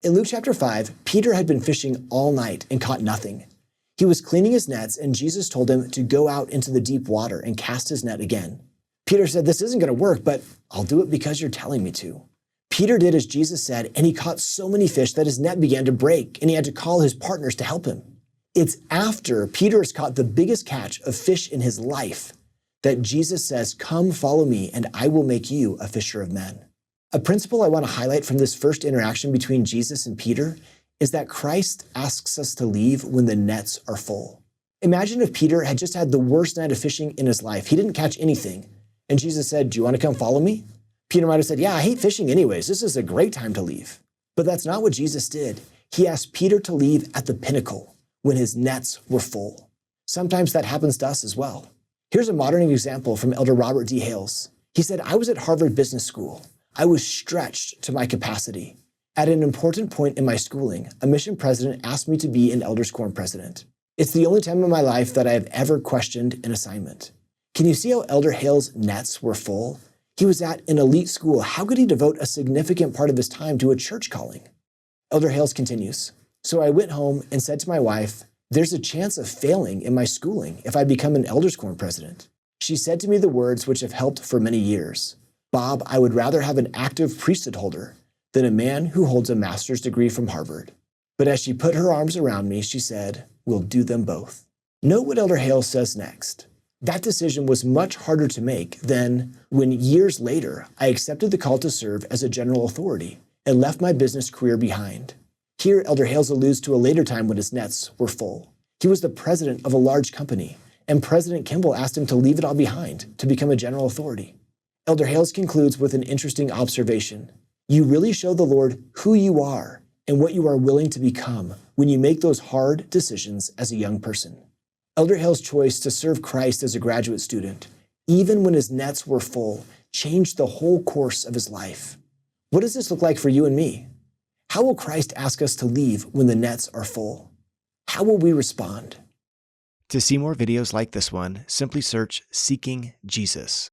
In Luke chapter 5, Peter had been fishing all night and caught nothing. He was cleaning his nets, and Jesus told him to go out into the deep water and cast his net again. Peter said, "This isn't going to work, but I'll do it because you're telling me to." Peter did as Jesus said, and he caught so many fish that his net began to break, and he had to call his partners to help him. It's after Peter has caught the biggest catch of fish in his life that Jesus says, "Come, follow me, and I will make you a fisher of men." A principle I want to highlight from this first interaction between Jesus and Peter is that Christ asks us to leave when the nets are full. Imagine if Peter had just had the worst night of fishing in his life. He didn't catch anything. And Jesus said, "Do you want to come follow me?" Peter might have said, "Yeah, I hate fishing anyways. This is a great time to leave." But that's not what Jesus did. He asked Peter to leave at the pinnacle when his nets were full. Sometimes that happens to us as well. Here's a modern example from Elder Robert D. Hales. He said, "I was at Harvard Business School. I was stretched to my capacity. At an important point in my schooling, a mission president asked me to be an Elders Quorum president. It's the only time in my life that I have ever questioned an assignment." Can you see how Elder Hale's nets were full? He was at an elite school. How could he devote a significant part of his time to a church calling? Elder Hales continues, "So I went home and said to my wife, there's a chance of failing in my schooling if I become an Elders Quorum president. She said to me the words which have helped for many years. Bob, I would rather have an active priesthood holder than a man who holds a master's degree from Harvard. But as she put her arms around me, she said, we'll do them both." Note what Elder Hales says next. That decision was much harder to make than when years later I accepted the call to serve as a general authority and left my business career behind. Here, Elder Hales alludes to a later time when his nets were full. He was the president of a large company, and President Kimball asked him to leave it all behind to become a general authority. Elder Hales concludes with an interesting observation. You really show the Lord who you are and what you are willing to become when you make those hard decisions as a young person. Elder Hale's choice to serve Christ as a graduate student, even when his nets were full, changed the whole course of his life. What does this look like for you and me? How will Christ ask us to leave when the nets are full? How will we respond? To see more videos like this one, simply search Seeking Jesus.